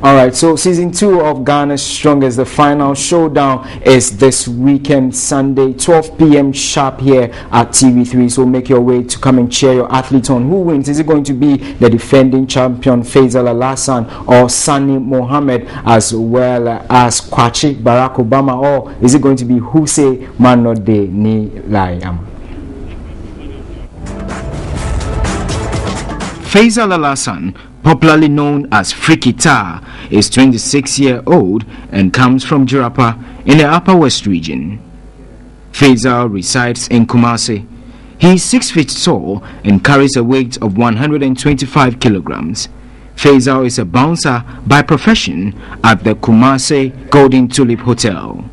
Alright, so season 2 of Ghana's Strongest, the final showdown is this weekend, Sunday, 12 p.m. sharp here at TV3. So make your way to come and cheer your athlete on. Who wins? Is it going to be the defending champion Faisal Al-Hassan or Saanie Mohammed, as well as Kwachi Barack Obama, or is it going to be Hussein Manode Ni Layam? Faisal Al-Hassan, popularly known as Frikita, is 26-year-old and comes from Jirapa in the Upper West region. Faisal resides in Kumasi. He is 6 feet tall and carries a weight of 125 kilograms. Faisal is a bouncer by profession at the Kumasi Golden Tulip Hotel.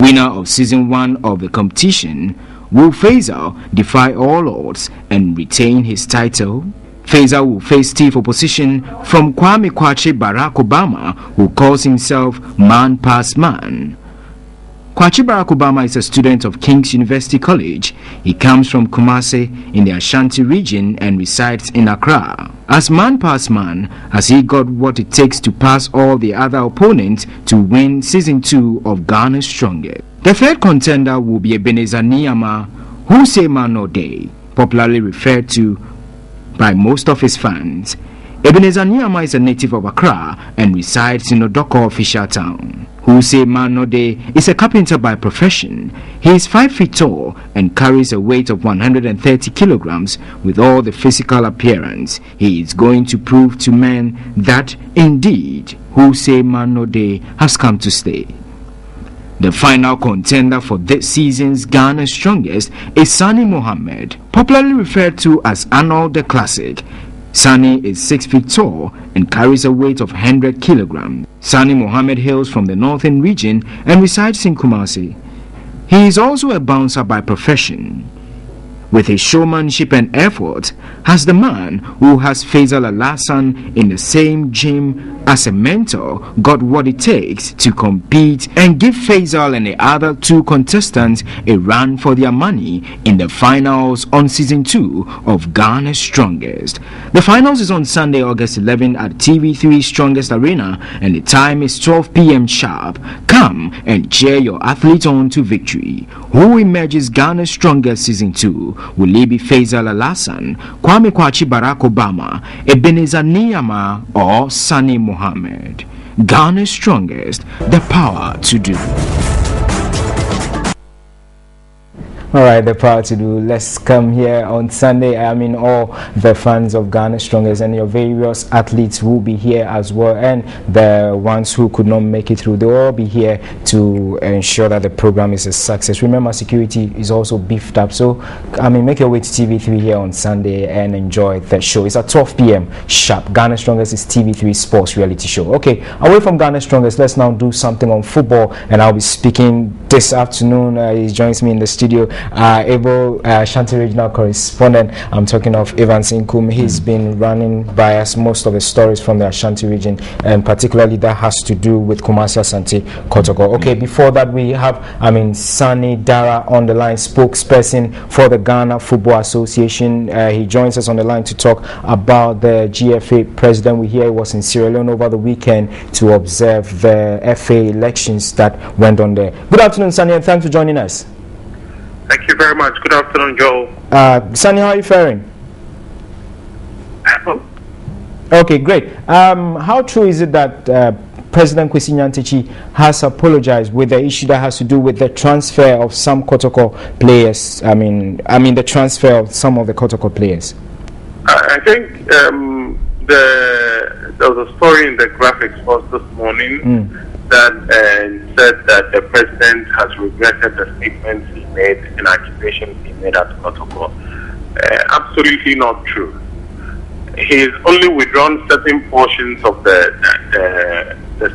Winner of season 1 of the competition, will Faisal defy all odds and retain his title? Faisal will face stiff opposition from Kwame Kwachi Barack Obama, who calls himself man past man. Kwachi Barack Obama is a student of King's University College. He comes from Kumasi in the Ashanti region and resides in Accra. As man past man, has he got what it takes to pass all the other opponents to win season 2 of Ghana's Strongest? The third contender will be Ebenezer Niyama, Hussein Manode, popularly referred to by most of his fans. Ebenezer Niyama is a native of Accra and resides in Odoko official town. Hussein Manode is a carpenter by profession. He is 5 feet tall and carries a weight of 130 kilograms. With all the physical appearance, he is going to prove to men that indeed Hussein Manode has come to stay. The final contender for this season's Ghana's Strongest is Saanie Mohammed, popularly referred to as Arnold the Classic. Saanie is 6 feet tall and carries a weight of 100 kilograms. Saanie Mohammed hails from the northern region and resides in Kumasi. He is also a bouncer by profession. With his showmanship and effort, has the man who has Faisal Al-Hassan in the same gym as a mentor got what it takes to compete and give Faisal and the other 2 contestants a run for their money in the finals on season 2 of Ghana's Strongest? The finals is on Sunday, August 11 at TV3 Strongest Arena, and the time is 12 p.m. sharp. Come and cheer your athlete on to victory. Who emerges Ghana's Strongest season 2? Will it be Faisal Al-Hassan, Kwame Kwachi Barack Obama, Ebenezer Niyama, or Saanie Mohammed? Ghana's Strongest, the power to do. Alright, the power to do. Let's come here on Sunday. I mean, all the fans of Ghana's Strongest and your various athletes will be here as well, and the ones who could not make it through, they will all be here to ensure that the program is a success. Remember, security is also beefed up, so I mean, make your way to TV3 here on Sunday and enjoy the show. It's at 12 p.m. sharp. Ghana's Strongest is TV3 sports reality show. Okay, away from Ghana's Strongest, let's now do something on football, and I'll be speaking this afternoon. He joins me in the studio, Ashanti regional correspondent. I'm talking of Evans Inkoom. He's been running by us most of the stories from the Ashanti region, and particularly that has to do with Kumasi, Asante, Kotoko. Okay, before that we have, Saanie Daara on the line, spokesperson for the Ghana Football Association. He joins us on the line to talk about the GFA President. We hear he was in Sierra Leone over the weekend to observe the FA elections that went on there. Good afternoon, Saanie, and thanks for joining us. Thank you very much. Good afternoon, Joe. Saanie, how are you faring? Okay, great. How true is it that President Kwesi Nyantakyi has apologized with the issue that has to do with the transfer of some Kotoko players? I mean the transfer of some of the Kotoko players. I think there was a story in the graphics post this morning that said that the president has regretted the statements he made and accusations he made at Kotoko. Absolutely not true. He's only withdrawn certain portions of the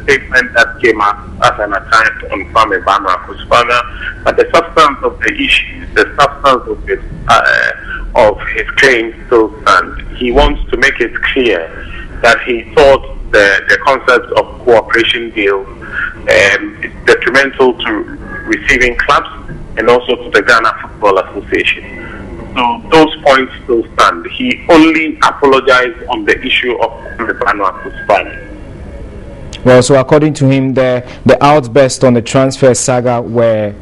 statement that came up as an attack on Kwame Bamako's father, but the substance of the issues, the substance of his claims still stand. He wants to make it clear that he thought the concept of cooperation deals is detrimental to receiving clubs and also to the Ghana Football Association. So those points still stand. He only apologized on the issue of the Bamako's father. Well, so according to him, the outbursts on the transfer saga were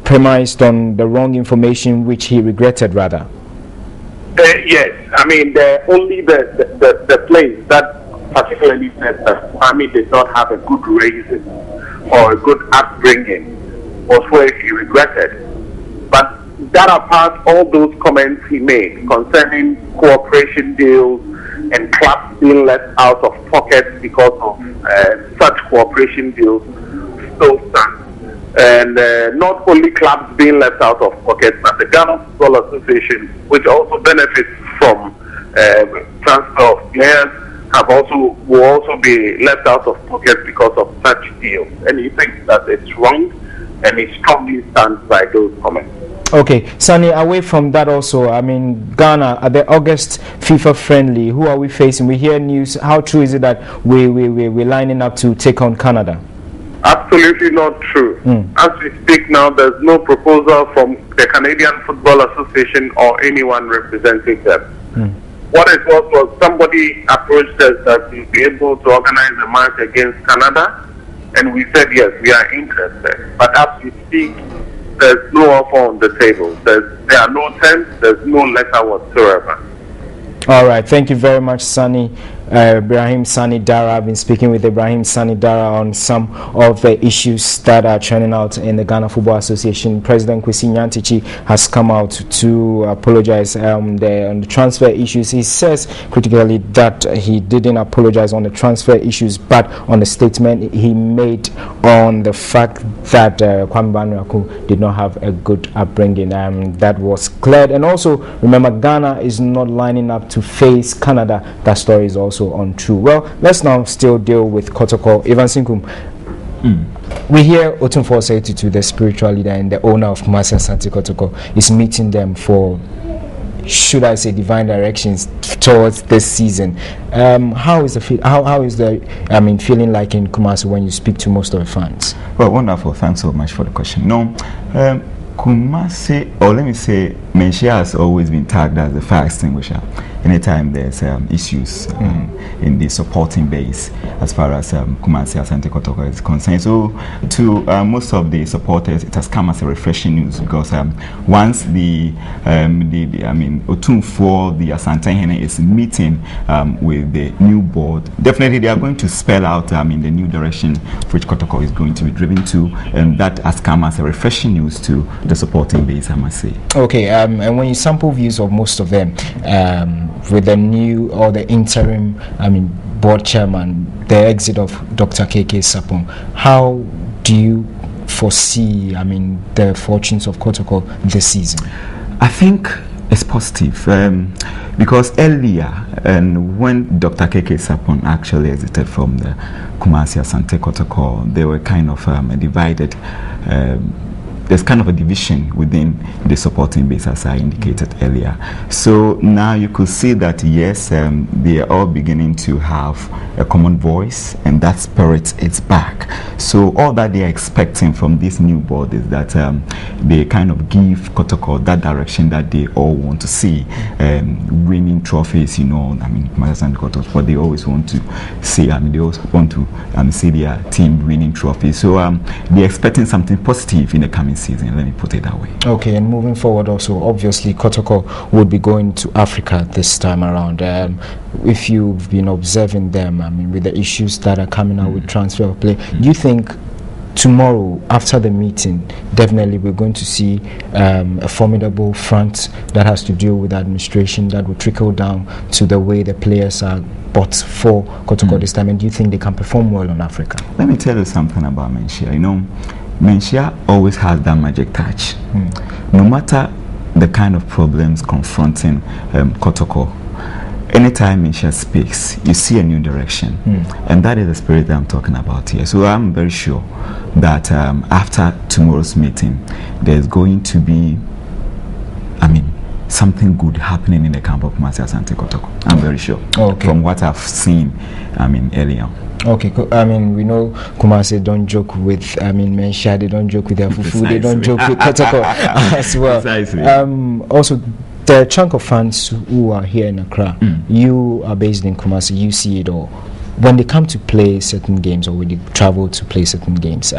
premised on the wrong information, which he regretted rather. Yes, I mean only the place that particularly said that Kwame did not have a good raising or a good upbringing was where he regretted. But that apart, all those comments he made concerning cooperation deals and clubs being left out of pocket because of such cooperation deals still stand. And not only clubs being left out of pocket, but the Ghana Football Association, which also benefits from transfer of players, will also be left out of pocket because of such deals. And he thinks that it's wrong, and he strongly stands by those comments. Okay, Saanie, away from that also, I mean, Ghana, at the August FIFA friendly, who are we facing? We hear news. How true is it that we're lining up to take on Canada? Absolutely not true. As we speak now, there's no proposal from the Canadian Football Association or anyone representing them. What it was somebody approached us that we'll be able to organize a match against Canada, and we said yes, we are interested. But as we speak, there's no offer on the table. There are no terms, there's no letter whatsoever. All right, thank you very much, Saanie. Ibrahim Saanie Daara. I've been speaking with Ibrahim Saanie Daara on some of the issues that are churning out in the Ghana Football Association. President Kwesi Nyantakyi has come out to apologize on the transfer issues. He says critically that he didn't apologize on the transfer issues, but on the statement he made on the fact that Kwame Banu did not have a good upbringing. That was cleared. And also, remember, Ghana is not lining up to face Canada. That story is also untrue. Well, let's now still deal with kotoko. Evans Inkoom. We hear Otumfuo Osei-Tutu, the spiritual leader and the owner of kumasi asante kotoko, is meeting them for, should I say, divine directions towards this season. How is the feeling like in Kumasi when you speak to most of the fans? Well, wonderful. Thanks so much for the question. No, Kumasi, or let me say, Menchia has always been tagged as the fire extinguisher anytime there's issues in the supporting base as far as Kumasi asante kotoko is concerned. So to most of the supporters, it has come as a refreshing news, because once Otumfuo, the Asante Hene, is meeting with the new board, definitely they are going to spell out the new direction which kotoko is going to be driven to, and that has come as a refreshing news to the supporting base, I must say. Okay, and when you sample views of most of them, with the new or the interim, board chairman, the exit of Dr. KK Sapon, how do you foresee, the fortunes of kotoko this season? I think it's positive, because earlier, and when Dr. KK Sapon actually exited from the Kumasi asante kotoko, they were kind of divided. There's kind of a division within the supporting base, as I indicated earlier. So now you could see that, yes, they are all beginning to have a common voice, and that spirit is back. So all that they are expecting from this new board is that they kind of give kotoko that direction that they all want to see, winning trophies, what they always want to see. They always want to see their team winning trophies. So they're expecting something positive in the coming season, let me put it that way. Okay, and moving forward also, obviously kotoko would be going to Africa this time around. If you've been observing them, with the issues that are coming out with transfer of play, do you think tomorrow, after the meeting, definitely we're going to see a formidable front that has to deal with administration that will trickle down to the way the players are bought for kotoko this time? And do you think they can perform well on Africa? Let me tell you something about Menchia. Menchia always has that magic touch. No matter the kind of problems confronting kotoko, anytime Menchia speaks, you see a new direction. And that is the spirit that I'm talking about here. So I'm very sure that after tomorrow's meeting, there's going to be, something good happening in the camp of Kumasi asante kotoko. I'm very sure. Okay. From what I've seen, earlier. Okay, we know Kumasi don't joke with, Menchia, they don't joke with their fufu, they don't joke with kotoko as well. Precisely. Also, the chunk of fans who are here in Accra, you are based in Kumasi, you see it all. when they come to play certain games, or when they travel to play certain games,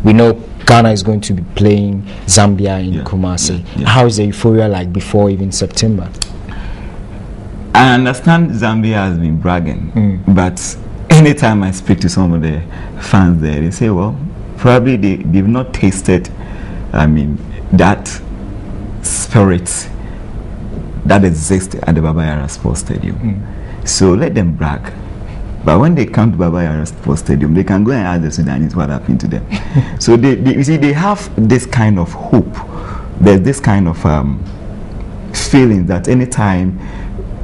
we know Ghana is going to be playing Zambia in Kumasi. How is the euphoria like before even September? I understand Zambia has been bragging, but anytime I speak to some of the fans there, they say, well, probably they've not tasted, that spirit that exists at the Baba Yara Sports Stadium. So let them brag. But when they come to Baba Yara Sports Stadium, they can go and ask the Sudanese what happened to them. So you see, they have this kind of hope. There's this kind of feeling that anytime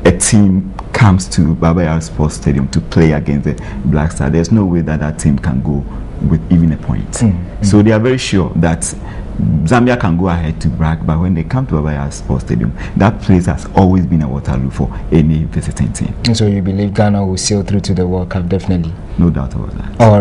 a team comes to Baba Yara Sports Stadium to play against the Black Star, there's no way that team can go with even a point. So they are very sure that Zambia can go ahead to brag, but when they come to Baba Yara Sports Stadium, that place has always been a Waterloo for any visiting team. So you believe Ghana will sail through to the World Cup, definitely? No doubt about that. All right.